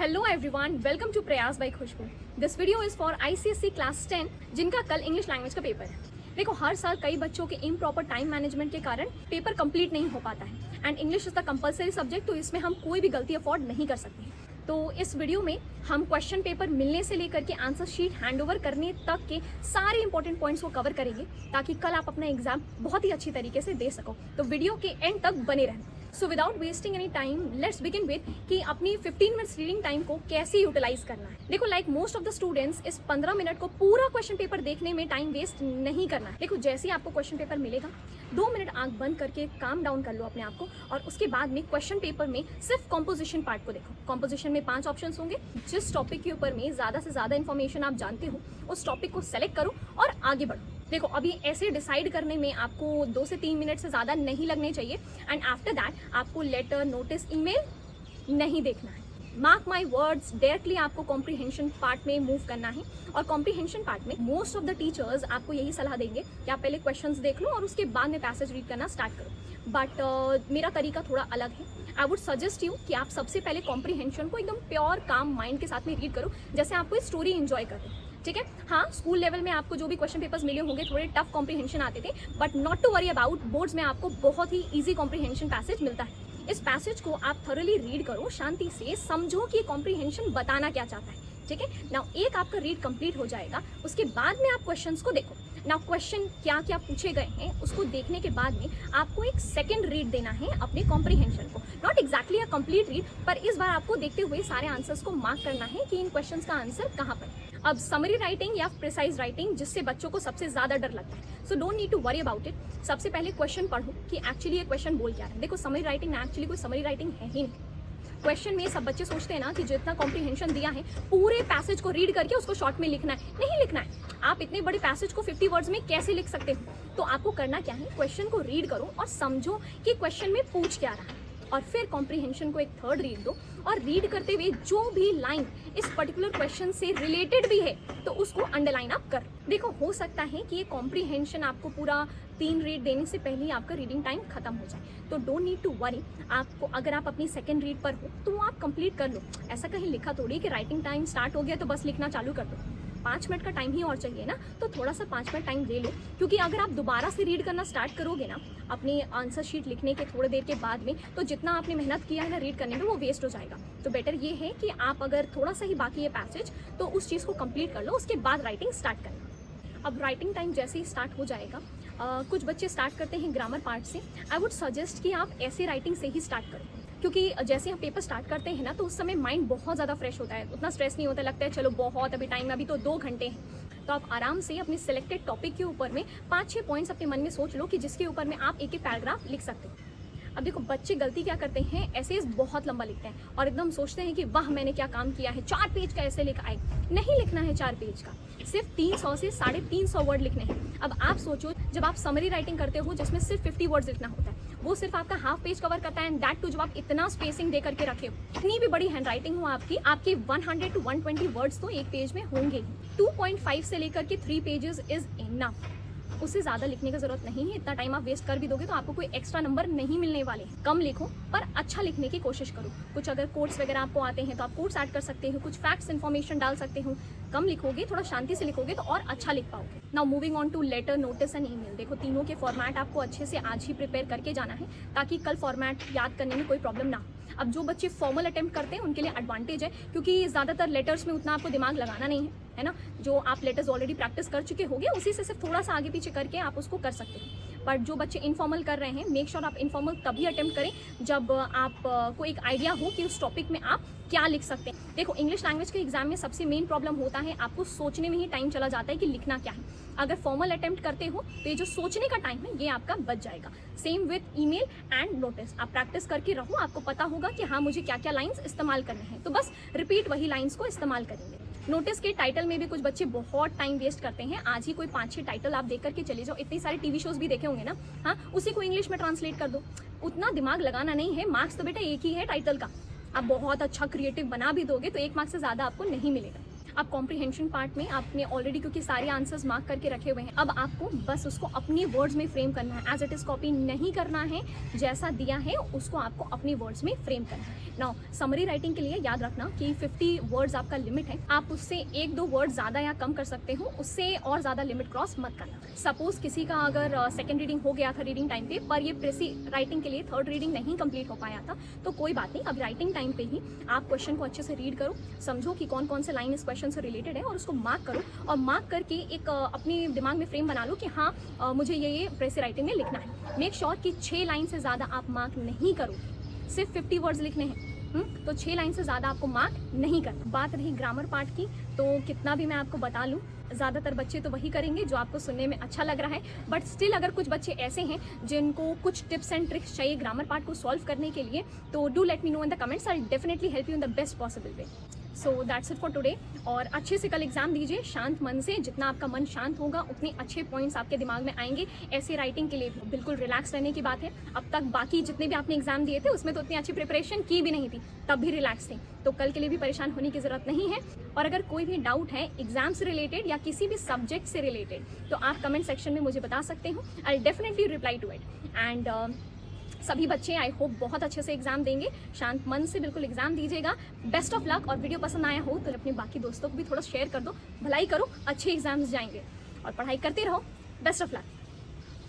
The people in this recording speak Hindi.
Hello everyone, welcome to Prayas by Khushboo. This video is for ICSE class 10 जिनका कल इंग्लिश लैंग्वेज का पेपर है। देखो, हर साल कई बच्चों के इम्प्रॉपर टाइम मैनेजमेंट के कारण पेपर कंप्लीट नहीं हो पाता है and English is the compulsory subject, तो इसमें हम कोई भी गलती अफोर्ड नहीं कर सकते। तो इस वीडियो में हम क्वेश्चन पेपर मिलने से लेकर के आंसर शीट हैंडओवर करने तक के सारे इंपॉर्टेंट पॉइंट्स को कवर करेंगे ताकि कल आप अपना एग्जाम बहुत ही अच्छी तरीके से दे सको। तो वीडियो के एंड तक बने रहें। So without wasting any time let's begin with कि अपनी 15 मिनट्स रीडिंग टाइम को कैसे यूटिलाइज करना है। देखो, like most of the students इस 15 मिनट को पूरा क्वेश्चन पेपर देखने में टाइम वेस्ट नहीं करना है। देखो, जैसे ही आपको क्वेश्चन पेपर मिलेगा 2 मिनट आंख बंद करके काम डाउन कर लो अपने आप को और उसके बाद में क्वेश्चन पेपर में सिर्फ कॉम्पोजिशन पार्ट को देखो। कॉम्पोजिशन में 5 ऑप्शंस होंगे। जिस टॉपिक के ऊपर में ज़्यादा से ज़्यादा इन्फॉर्मेशन आप जानते हो उस टॉपिक को सेलेक्ट करो और आगे बढ़ो। देखो, अभी ऐसे डिसाइड करने में आपको 2 से 3 मिनट से ज़्यादा नहीं लगने चाहिए एंड आफ्टर दैट आपको लेटर, नोटिस, ईमेल नहीं देखना है। मार्क माई वर्ड्स, डायरेक्टली आपको कॉम्प्रीहेंशन पार्ट में मूव करना है। और कॉम्प्रीहेंशन पार्ट में मोस्ट ऑफ द टीचर्स आपको यही सलाह देंगे कि आप पहले क्वेश्चंस देख लो और उसके बाद में पैसेज रीड करना स्टार्ट करो। बट मेरा तरीका थोड़ा अलग है। आई वुड सजेस्ट यू कि आप सबसे पहले कॉम्प्रीहेंशन को एकदम प्योर काम माइंड के साथ में रीड करो, जैसे आप कोई स्टोरी एंजॉय करें। ठीक है, हाँ, स्कूल लेवल में आपको जो भी क्वेश्चन पेपर्स मिले होंगे थोड़े टफ कॉम्प्रीहेंशन आते थे, but not to worry about, boards में आपको बहुत ही ईजी कॉम्प्रीहेंशन पैसेज मिलता है। इस पैसेज को आप थॉरली रीड करो, शांति से समझो कि कॉम्प्रीहेंशन बताना क्या चाहता है। ठीक है, नाउ एक आपका रीड कंप्लीट हो जाएगा, उसके बाद में आप क्वेश्चंस को देखो। नाउ क्वेश्चन क्या क्या पूछे गए हैं उसको देखने के बाद में आपको एक सेकंड रीड देना है अपने कॉम्प्रीहेंशन को। Not exactly a complete read, पर इस बार आपको देखते हुए सारे आंसर्स को मार्क करना है कि इन क्वेश्चंस का आंसर कहाँ पर है। अब समरी राइटिंग या प्रिसाइज राइटिंग, जिससे बच्चों को सबसे ज़्यादा डर लगता है, so don't need to worry about it. सबसे पहले क्वेश्चन पढ़ो कि एक्चुअली ये क्वेश्चन बोल क्या रहा है। देखो, समरी राइटिंग एक्चुअली कोई समरी राइटिंग है ही नहीं। क्वेश्चन में सब बच्चे सोचते हैं ना कि जितना कॉम्प्रीहेंशन दिया है पूरे पैसेज को रीड करके उसको शॉर्ट में लिखना है। नहीं लिखना है। आप इतने बड़े पैसेज को 50 वर्ड्स में कैसे लिख सकते हो? तो आपको करना क्या है, क्वेश्चन को रीड करो और समझो कि क्वेश्चन में पूछ क्या रहा है, और फिर कॉम्प्रीहेंशन को एक थर्ड रीड दो और रीड करते हुए जो भी लाइन इस पर्टिकुलर क्वेश्चन से रिलेटेड भी है तो उसको अंडरलाइन आप कर। देखो, हो सकता है कि ये कॉम्प्रीहेंशन आपको पूरा 3 रीड देने से पहले ही आपका रीडिंग टाइम खत्म हो जाए, तो डोंट नीड टू वरी। आपको अगर आप अपनी सेकंड रीड पर हो तो आप कंप्लीट कर लो। ऐसा कहीं लिखा थोड़ी कि राइटिंग टाइम स्टार्ट हो गया तो बस लिखना चालू कर दो। 5 मिनट का टाइम ही और चाहिए ना, तो थोड़ा सा 5 मिनट टाइम ले लो, क्योंकि अगर आप दोबारा से रीड करना स्टार्ट करोगे ना अपनी आंसर शीट लिखने के थोड़ी देर के बाद में, तो जितना आपने मेहनत किया है ना रीड करने में वो वेस्ट हो जाएगा। तो बेटर ये है कि आप अगर थोड़ा सा ही बाकी है पैसेज तो उस चीज़ को कंप्लीट कर लो, उसके बाद राइटिंग स्टार्ट करना। अब राइटिंग टाइम जैसे ही स्टार्ट हो जाएगा, कुछ बच्चे स्टार्ट करते हैं ग्रामर पार्ट से। आई वुड सजेस्ट कि आप ऐसे राइटिंग से ही स्टार्ट करो, क्योंकि जैसे हम पेपर स्टार्ट करते हैं ना तो उस समय माइंड बहुत ज़्यादा फ्रेश होता है, उतना स्ट्रेस नहीं होता, लगता है चलो बहुत अभी टाइम है, अभी तो 2 घंटे हैं। तो आप आराम से अपने सिलेक्टेड टॉपिक के ऊपर में 5-6 पॉइंट्स अपने मन में सोच लो कि जिसके ऊपर में आप एक पैराग्राफ लिख सकते हो। अब देखो, बच्चे गलती क्या करते हैं, एसेज बहुत लंबा लिखते हैं और एकदम सोचते हैं कि वाह मैंने क्या काम किया है, 4 पेज का ऐसे लिखा है। नहीं लिखना है 4 पेज का, सिर्फ 300 से 350 वर्ड लिखने हैं। अब आप सोचो, जब आप समरी राइटिंग करते हो जिसमें सिर्फ 50 वर्ड्स लिखना होता है, वो सिर्फ आपका हाफ पेज कवर करता है एंड दैट टू जब आप इतना स्पेसिंग दे करके रखे हो, इतनी भी बड़ी हैंड राइटिंग हो आपकी, आपके 100 to 120 वर्ड्स तो एक पेज में होंगे ही। 2.5 से लेकर के 3 पेजेस इज इनफ। उससे ज़्यादा लिखने की ज़रूरत नहीं है। इतना टाइम आप वेस्ट कर भी दोगे तो आपको कोई एक्स्ट्रा नंबर नहीं मिलने वाले हैं। कम लिखो पर अच्छा लिखने की कोशिश करो। कुछ अगर कोट्स वगैरह आपको आते हैं तो आप कोट्स ऐड कर सकते हो, कुछ फैक्ट्स इन्फॉर्मेशन डाल सकते हो। कम लिखोगे, थोड़ा शांति से लिखोगे तो और अच्छा लिख पाओगे। Now moving on to letter, notice and email. देखो, तीनों के फॉर्मेट आपको अच्छे से आज ही प्रिपेयर करके जाना है ताकि कल फॉर्मेट याद करने में कोई प्रॉब्लम ना हो। अब जो बच्चे फॉर्मल अटेम्प्ट करते हैं उनके लिए एडवांटेज है, क्योंकि ज़्यादातर लेटर्स में उतना आपको दिमाग लगाना नहीं है ना। जो आप लेटर्स ऑलरेडी प्रैक्टिस कर चुके होंगे उसी से सिर्फ थोड़ा सा आगे पीछे करके आप उसको कर सकते हो। बट जो बच्चे इनफॉर्मल कर रहे हैं, मेक श्योर आप इनफॉर्मल तभी अटेम्प्ट करें जब आपको एक आइडिया हो कि उस टॉपिक में आप क्या लिख सकते हैं। देखो, इंग्लिश लैंग्वेज के एग्जाम में सबसे मेन प्रॉब्लम होता है आपको सोचने में ही टाइम चला जाता है कि लिखना क्या है। अगर फॉर्मल अटेम्प्ट करते हो तो ये जो सोचने का टाइम है ये आपका बच जाएगा। Same with email and notice, आप प्रैक्टिस करके रहो, आपको पता होगा कि हाँ मुझे क्या क्या लाइन्स इस्तेमाल करने हैं, तो बस रिपीट वही लाइन्स को इस्तेमाल करेंगे। नोटिस के टाइटल में भी कुछ बच्चे बहुत टाइम वेस्ट करते हैं। आज ही कोई 5-6 टाइटल आप देख करके चले जाओ। इतनी सारे टीवी शोज भी देखे होंगे ना, हाँ, उसी को इंग्लिश में ट्रांसलेट कर दो। उतना दिमाग लगाना नहीं है। मार्क्स तो बेटा एक ही है टाइटल का। आप बहुत अच्छा क्रिएटिव बना भी दोगे तो 1 मार्क्स से ज़्यादा आपको नहीं मिलेगा। अब कॉम्प्रिहेंशन पार्ट में आपने ऑलरेडी क्योंकि सारे आंसर्स मार्क करके रखे हुए हैं, अब आपको बस उसको अपनी वर्ड्स में फ्रेम करना है, एज इट इज़ कॉपी नहीं करना है, जैसा दिया है उसको आपको अपनी वर्ड्स में फ्रेम करना है। नाउ समरी राइटिंग के लिए याद रखना कि 50 वर्ड्स आपका लिमिट है, आप उससे 1-2 वर्ड ज़्यादा या कम कर सकते हो, उससे और ज़्यादा लिमिट क्रॉस मत करना। सपोज किसी का अगर सेकंड रीडिंग हो गया था रीडिंग टाइम पे, पर ये प्रेसी राइटिंग के लिए थर्ड रीडिंग नहीं कंप्लीट हो पाया था, तो कोई बात नहीं, अब राइटिंग टाइम पे ही आप क्वेश्चन को अच्छे से रीड करो, समझो कि कौन कौन से लाइन इस क्वेश्चन से रिलेटेड है और उसको मार्क करो, और मार्क करके एक अपनी दिमाग में फ्रेम बना लो कि हाँ मुझे ये प्रेसी राइटिंग में लिखना है। मेक श्योर कि 6 लाइन से ज़्यादा आप मार्क नहीं करोगे, सिर्फ 50 वर्ड्स लिखने हैं, तो 6 लाइन से ज़्यादा आपको मार्क नहीं करना। बात रही ग्रामर पार्ट की, तो कितना भी मैं आपको बता लूँ, ज़्यादातर बच्चे तो वही करेंगे जो आपको सुनने में अच्छा लग रहा है, बट स्टिल अगर कुछ बच्चे ऐसे हैं जिनको कुछ टिप्स एंड ट्रिक्स चाहिए ग्रामर पार्ट को सॉल्व करने के लिए, तो do let me know in the comments, I definitely help you in the best possible way. So that's it for today. और अच्छे से कल एग्जाम दीजिए शांत मन से, जितना आपका मन शांत होगा उतने अच्छे पॉइंट्स आपके दिमाग में आएंगे। ऐसे राइटिंग के लिए बिल्कुल रिलैक्स रहने की बात है। अब तक बाकी जितने भी आपने एग्जाम दिए थे उसमें तो उतनी अच्छी प्रिपरेशन की भी नहीं थी, तब भी रिलैक्स थे, तो कल के लिए भी परेशान होने की ज़रूरत नहीं है। और अगर कोई भी डाउट है एग्जाम से रिलेटेड या किसी भी सब्जेक्ट से रिलेटेड, तो आप कमेंट सेक्शन में मुझे बता सकते हो, I definitely reply to it. And सभी बच्चे आई होप बहुत अच्छे से एग्जाम देंगे, शांत मन से बिल्कुल एग्जाम दीजिएगा। Best of luck. और वीडियो पसंद आया हो तो अपने बाकी दोस्तों को भी थोड़ा शेयर कर दो, भलाई करो, अच्छे एग्जाम्स जाएंगे और पढ़ाई करते रहो। Best of luck.